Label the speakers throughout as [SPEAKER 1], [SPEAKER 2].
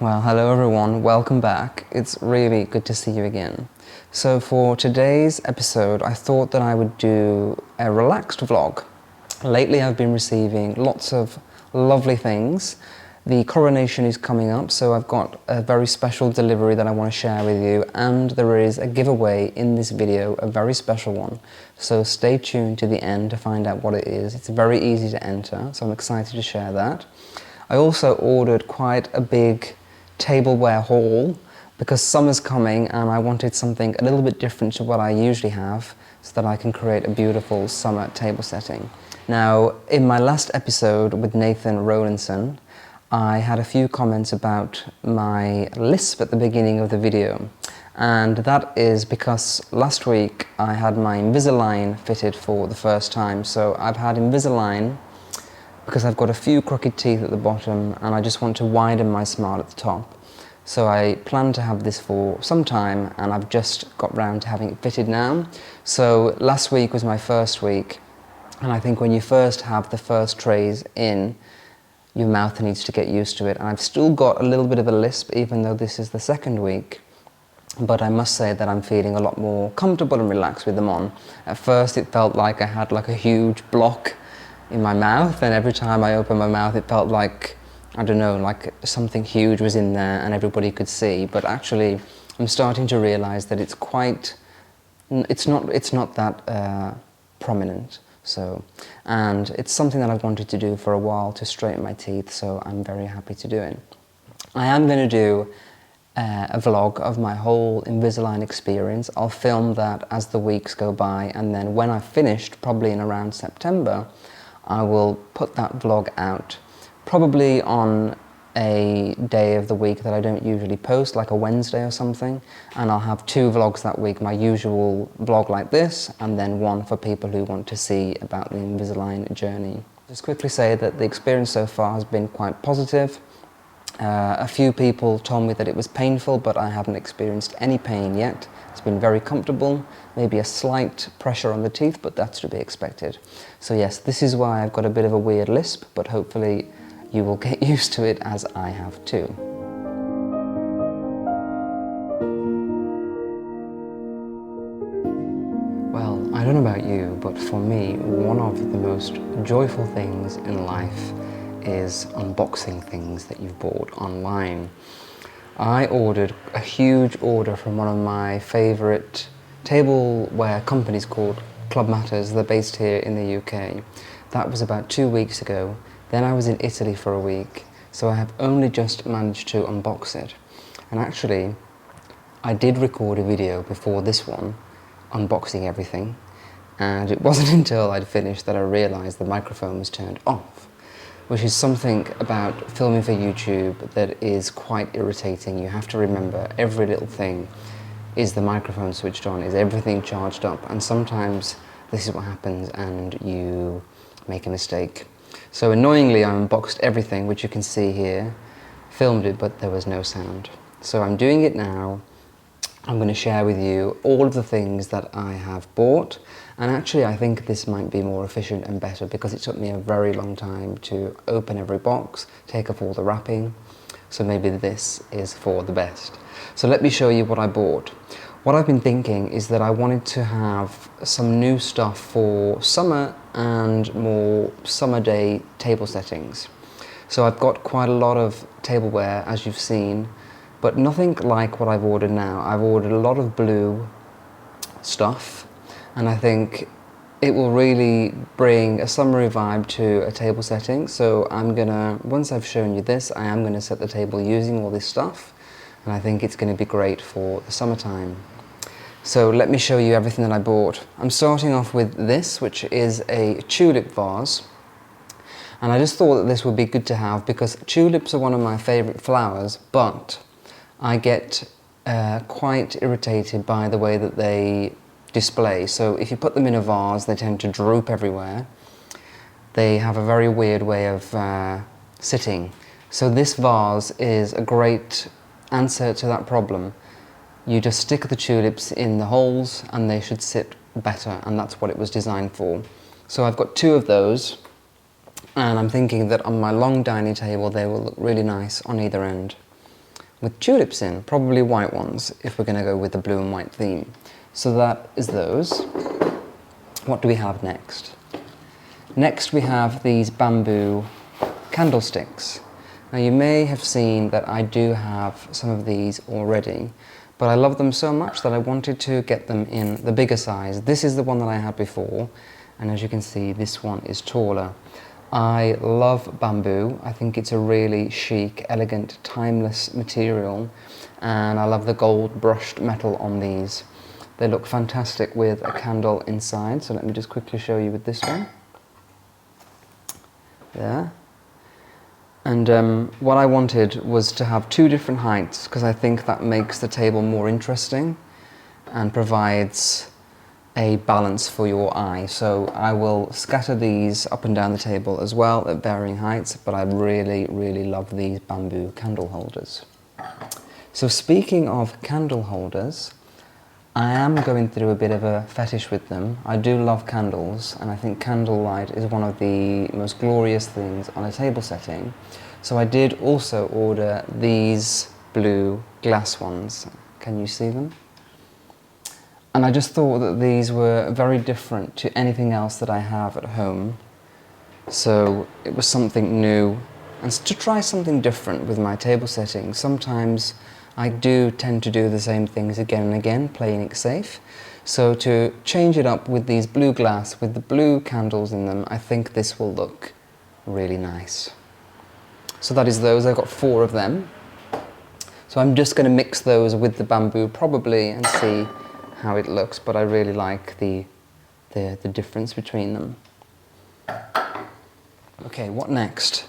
[SPEAKER 1] Well, hello everyone, welcome back. It's really good to see you again. So for today's episode, I thought that I would do a relaxed vlog. Lately I've been receiving lots of lovely things. The coronation is coming up, so I've got a very special delivery that I want to share with you, and there is a giveaway in this video, a very special one. So stay tuned to the end to find out what it is. It's very easy to enter, so I'm excited to share that. I also ordered quite a big tableware haul because summer's coming and I wanted something a little bit different to what I usually have so that I can create a beautiful summer table setting. Now, in my last episode with Nathan Rowlinson, I had a few comments about my lisp at the beginning of the video, and that is because last week I had my Invisalign fitted for the first time. So I've had Invisalign because I've got a few crooked teeth at the bottom and I just want to widen my smile at the top. So I plan to have this for some time and I've just got round to having it fitted now. So last week was my first week, and I think when you first have the first trays in, your mouth needs to get used to it. And I've still got a little bit of a lisp even though this is the second week. But I must say that I'm feeling a lot more comfortable and relaxed with them on. At first it felt like I had like a huge block in my mouth, and every time I opened my mouth it felt like, I don't know, like something huge was in there and everybody could see. But actually I'm starting to realize that it's not that prominent. So, and it's something that I've wanted to do for a while, to straighten my teeth, so I'm very happy to do it. I am going to do a vlog of my whole Invisalign experience. I'll film that as the weeks go by, and then when I've finished, probably in around September, I will put that vlog out, probably on a day of the week that I don't usually post, like a Wednesday or something, and I'll have 2 vlogs that week, my usual vlog like this, and then one for people who want to see about the Invisalign journey. Just quickly say that the experience so far has been quite positive. A few people told me that it was painful, but I haven't experienced any pain yet. It's been very comfortable, maybe a slight pressure on the teeth, but that's to be expected. So yes, this is why I've got a bit of a weird lisp, but hopefully you will get used to it as I have too. Well, I don't know about you, but for me, one of the most joyful things in life is unboxing things that you've bought online. I ordered a huge order from one of my favourite tableware companies called Club Matters. They're based here in the UK. That was about 2 weeks ago. Then I was in Italy for a week, so I have only just managed to unbox it. And actually, I did record a video before this one, unboxing everything, and it wasn't until I'd finished that I realised the microphone was turned off, which is something about filming for YouTube that is quite irritating. You have to remember every little thing. Is the microphone switched on? Is everything charged up? And sometimes this is what happens and you make a mistake. So annoyingly, I unboxed everything, which you can see here, filmed it, but there was no sound. So I'm doing it now. I'm going to share with you all of the things that I have bought, and actually I think this might be more efficient and better because it took me a very long time to open every box, take off all the wrapping, so maybe this is for the best. So let me show you what I bought. What I've been thinking is that I wanted to have some new stuff for summer and more summer day table settings. So I've got quite a lot of tableware, as you've seen, but nothing like what I've ordered now. I've ordered a lot of blue stuff, and I think it will really bring a summery vibe to a table setting. So I'm gonna, once I've shown you this, I am gonna set the table using all this stuff, and I think it's gonna be great for the summertime. So let me show you everything that I bought. I'm starting off with this, which is a tulip vase. And I just thought that this would be good to have because tulips are one of my favourite flowers, but I get quite irritated by the way that they display. So if you put them in a vase, they tend to droop everywhere. They have a very weird way of sitting. So this vase is a great answer to that problem. You just stick the tulips in the holes and they should sit better, and that's what it was designed for. So I've got 2 of those, and I'm thinking that on my long dining table they will look really nice on either end. with tulips in, probably white ones if we're going to go with the blue and white theme. So that is those. What do we have next? Next we have these bamboo candlesticks. Now you may have seen that I do have some of these already, but I love them so much that I wanted to get them in the bigger size. This is the one that I had before, and as you can see, this one is taller. I love bamboo. I think it's a really chic, elegant, timeless material, and I love the gold brushed metal on these. They look fantastic with a candle inside, so let me just quickly show you with this one. There. And what I wanted was to have two different heights, because I think that makes the table more interesting and provides a balance for your eye. So I will scatter these up and down the table as well at varying heights, but I really, really love these bamboo candle holders. So speaking of candle holders, I am going through a bit of a fetish with them. I do love candles, and I think candlelight is one of the most glorious things on a table setting. So I did also order these blue glass ones. Can you see them? And I just thought that these were very different to anything else that I have at home. So it was something new, and to try something different with my table setting. Sometimes I do tend to do the same things again and again, playing it safe. So to change it up with these blue glass, with the blue candles in them, I think this will look really nice. So that is those. I've got 4 of them. So I'm just going to mix those with the bamboo probably and see how it looks, but I really like the difference between them. Okay, what next?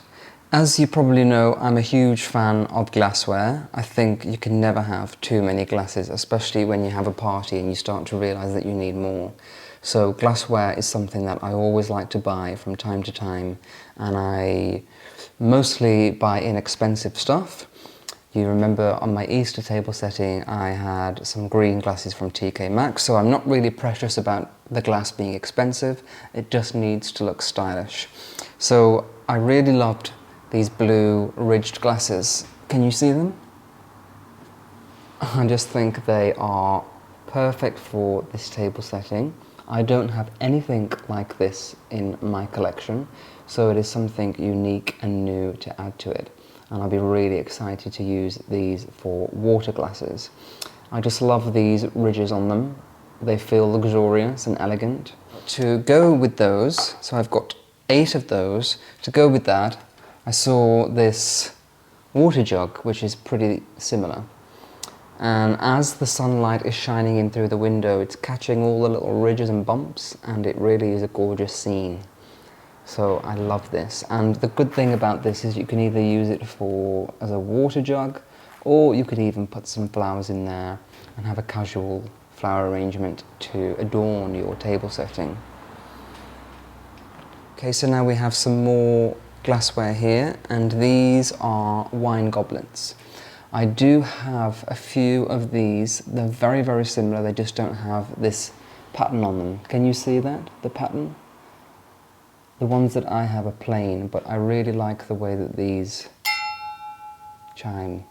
[SPEAKER 1] As you probably know, I'm a huge fan of glassware. I think you can never have too many glasses, especially when you have a party and you start to realise that you need more. So glassware is something that I always like to buy from time to time, and I mostly buy inexpensive stuff. You remember on my Easter table setting I had some green glasses from TK Maxx, so I'm not really precious about the glass being expensive, it just needs to look stylish. So I really loved these blue ridged glasses. Can you see them? I just think they are perfect for this table setting. I don't have anything like this in my collection, so it is something unique and new to add to it. And I'll be really excited to use these for water glasses. I just love these ridges on them. They feel luxurious and elegant. To go with those, so I've got 8 of those. To go with that, I saw this water jug, which is pretty similar. And as the sunlight is shining in through the window, it's catching all the little ridges and bumps, and it really is a gorgeous scene. So I love this. And the good thing about this is you can either use it as a water jug, or you could even put some flowers in there and have a casual flower arrangement to adorn your table setting. Okay, so now we have some more glassware here, and these are wine goblets. I do have a few of these. They're very, very similar, they just don't have this pattern on them. Can you see that, the pattern? The ones that I have are plain, but I really like the way that these chime.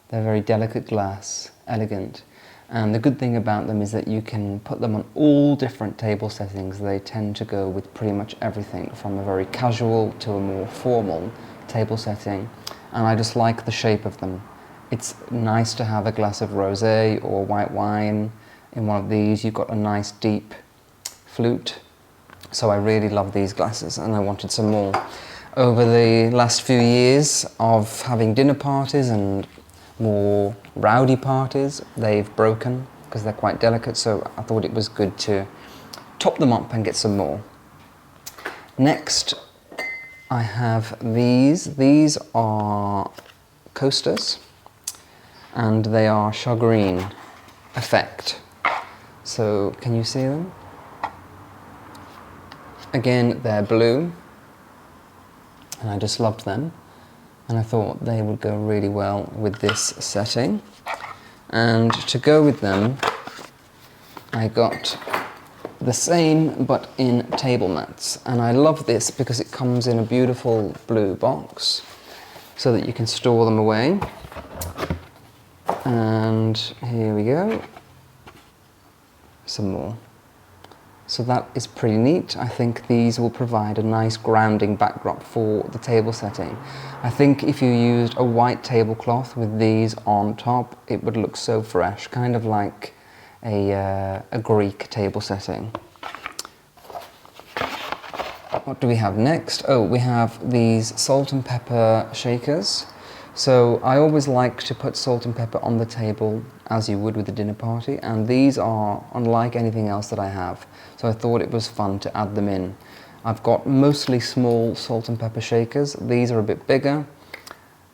[SPEAKER 1] They're very delicate glass, elegant, and the good thing about them is that you can put them on all different table settings. They tend to go with pretty much everything, from a very casual to a more formal table setting, and I just like the shape of them. It's nice to have a glass of rosé or white wine in one of these. You've got a nice deep flute. So I really love these glasses, and I wanted some more. Over the last few years of having dinner parties and more rowdy parties, they've broken because they're quite delicate, so I thought it was good to top them up and get some more. Next, I have these. These are coasters, and they are shagreen effect. So can you see them? Again, they're blue, and I just loved them, and I thought they would go really well with this setting. And to go with them, I got the same but in table mats, and I love this because it comes in a beautiful blue box so that you can store them away. And here we go. Some more. So that is pretty neat. I think these will provide a nice grounding backdrop for the table setting. I think if you used a white tablecloth with these on top, it would look so fresh, kind of like a Greek table setting. What do we have next? Oh, we have these salt and pepper shakers. So I always like to put salt and pepper on the table as you would with a dinner party, and these are unlike anything else that I have. So I thought it was fun to add them in. I've got mostly small salt and pepper shakers. These are a bit bigger.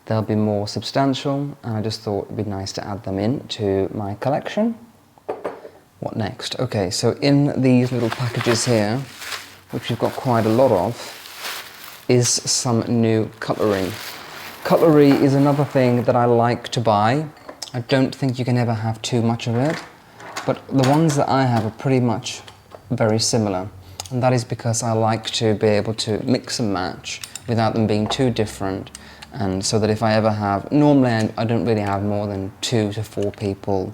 [SPEAKER 1] They'll be more substantial, and I just thought it'd be nice to add them in to my collection. What next? Okay, so in these little packages here, which we've got quite a lot of, is some new cutlery. Cutlery is another thing that I like to buy. I don't think you can ever have too much of it, but the ones that I have are pretty much very similar, and that is because I like to be able to mix and match without them being too different, and so that if I ever have, normally I don't really have more than 2 to 4 people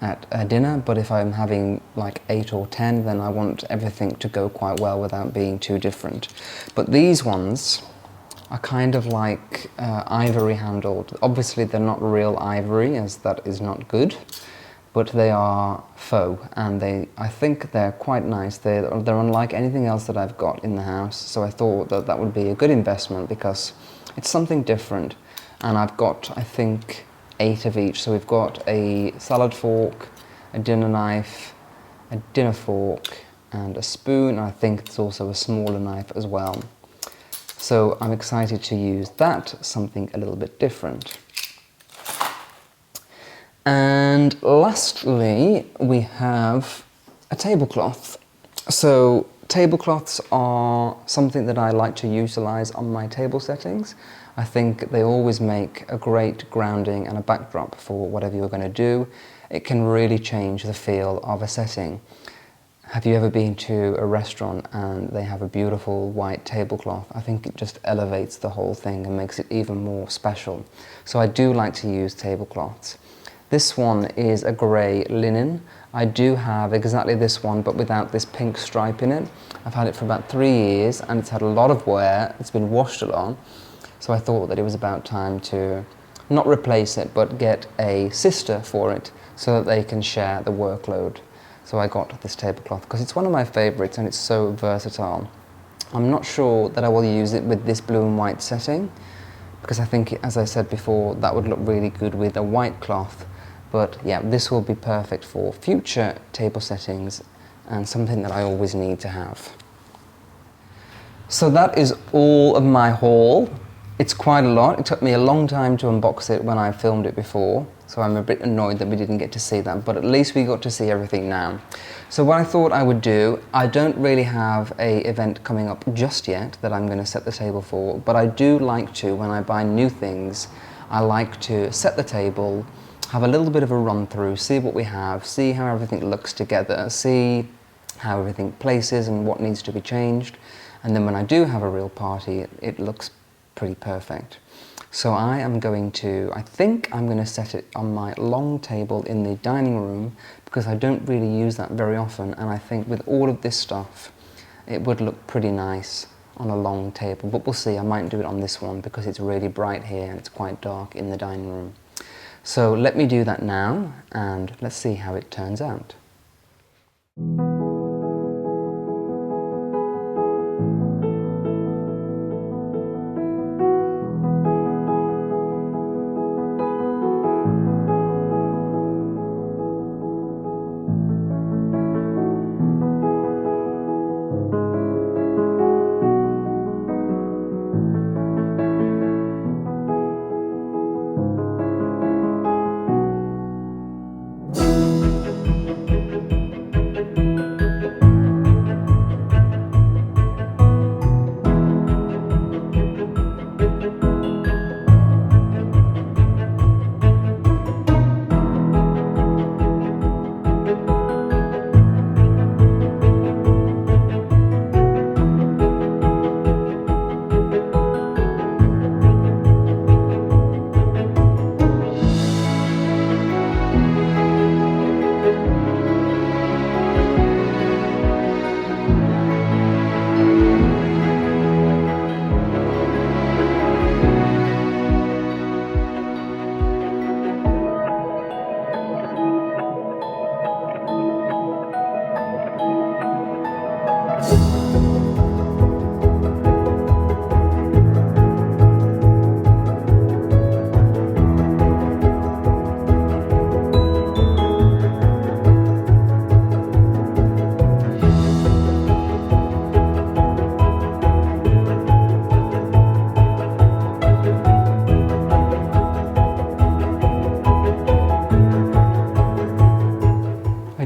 [SPEAKER 1] at a dinner, but if I'm having like 8 or 10, then I want everything to go quite well without being too different. But these ones are kind of like ivory handled. Obviously they're not real ivory, as that is not good, but they are faux, and I think they're quite nice. They're unlike anything else that I've got in the house, so I thought that that would be a good investment because it's something different. And I've got, I think, 8 of each. So we've got a salad fork, a dinner knife, a dinner fork, and a spoon, and I think there's also a smaller knife as well. So I'm excited to use that, something a little bit different. And lastly, we have a tablecloth. So tablecloths are something that I like to utilize on my table settings. I think they always make a great grounding and a backdrop for whatever you're going to do. It can really change the feel of a setting. Have you ever been to a restaurant and they have a beautiful white tablecloth? I think it just elevates the whole thing and makes it even more special. So I do like to use tablecloths. This one is a grey linen. I do have exactly this one, but without this pink stripe in it. I've had it for about 3 years and it's had a lot of wear. It's been washed a lot. So I thought that it was about time to not replace it, but get a sister for it so that they can share the workload. So I got this tablecloth because it's one of my favourites and it's so versatile. I'm not sure that I will use it with this blue and white setting because I think, as I said before, that would look really good with a white cloth. But yeah, this will be perfect for future table settings and something that I always need to have. So that is all of my haul. It's quite a lot. It took me a long time to unbox it when I filmed it before, so I'm a bit annoyed that we didn't get to see that, but at least we got to see everything now. So what I thought I would do, I don't really have an event coming up just yet that I'm going to set the table for, but I do like to, when I buy new things, I like to set the table, have a little bit of a run through, see what we have, see how everything looks together, see how everything places and what needs to be changed, and then when I do have a real party, it looks pretty perfect. So I think I'm going to set it on my long table in the dining room because I don't really use that very often, and I think with all of this stuff it would look pretty nice on a long table, but we'll see. I might do it on this one because it's really bright here and it's quite dark in the dining room. So let me do that now and let's see how it turns out.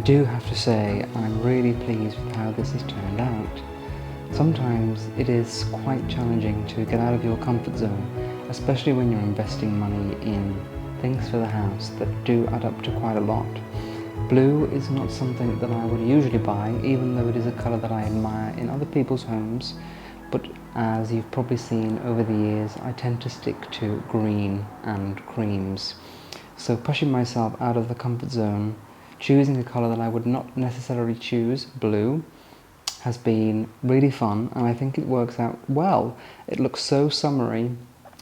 [SPEAKER 1] do have to say I'm really pleased with how this has turned out. Sometimes it is quite challenging to get out of your comfort zone, especially when you're investing money in things for the house that do add up to quite a lot. Blue is not something that I would usually buy, even though it is a colour that I admire in other people's homes, but as you've probably seen over the years, I tend to stick to green and creams. So pushing myself out of the comfort zone, choosing a colour that I would not necessarily choose, blue, has been really fun, and I think it works out well. It looks so summery,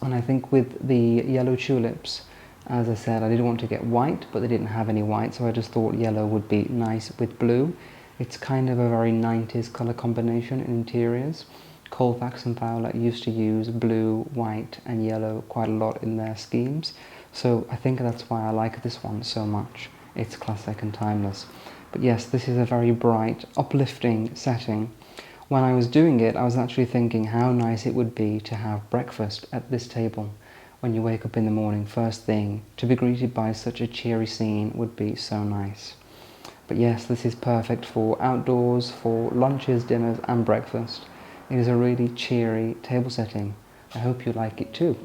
[SPEAKER 1] and I think with the yellow tulips, as I said, I didn't want to get white, but they didn't have any white, so I just thought yellow would be nice with blue. It's kind of a very 90s colour combination in interiors. Colfax and Fowler used to use blue, white and yellow quite a lot in their schemes, so I think that's why I like this one so much. It's classic and timeless. But yes, this is a very bright, uplifting setting. When I was doing it, I was actually thinking how nice it would be to have breakfast at this table. When you wake up in the morning, first thing, to be greeted by such a cheery scene would be so nice. But yes, this is perfect for outdoors, for lunches, dinners and breakfast. It is a really cheery table setting. I hope you like it too.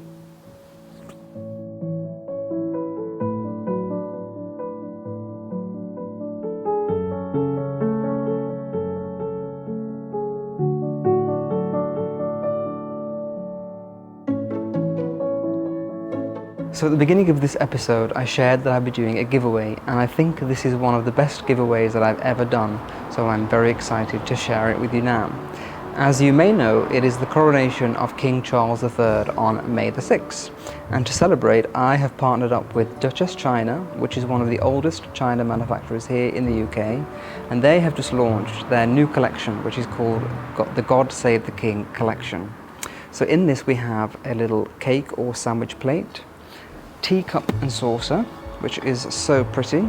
[SPEAKER 1] So at the beginning of this episode, I shared that I'd be doing a giveaway, and I think this is one of the best giveaways that I've ever done, so I'm very excited to share it with you now. As you may know, it is the coronation of King Charles III on May the 6th, and to celebrate, I have partnered up with Duchess China, which is one of the oldest china manufacturers here in the UK, and they have just launched their new collection, which is called the God Save the King collection. So in this we have a little cake or sandwich plate, teacup and saucer, which is so pretty,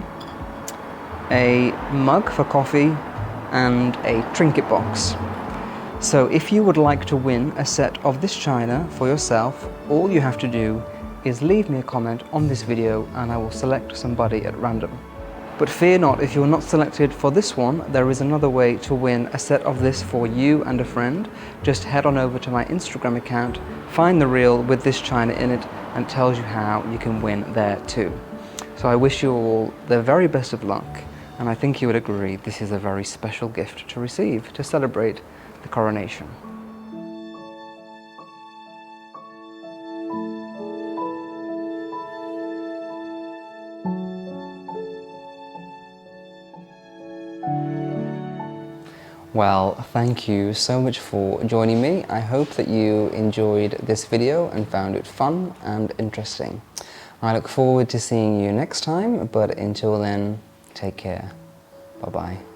[SPEAKER 1] a mug for coffee, and a trinket box. So if you would like to win a set of this china for yourself, all you have to do is leave me a comment on this video and I will select somebody at random. But fear not, if you're not selected for this one, there is another way to win a set of this for you and a friend. Just head on over to my Instagram account, find the reel with this china in it, and it tells you how you can win there too. So I wish you all the very best of luck, and I think you would agree this is a very special gift to receive to celebrate the coronation. Well, thank you so much for joining me. I hope that you enjoyed this video and found it fun and interesting. I look forward to seeing you next time, but until then, take care. Bye-bye.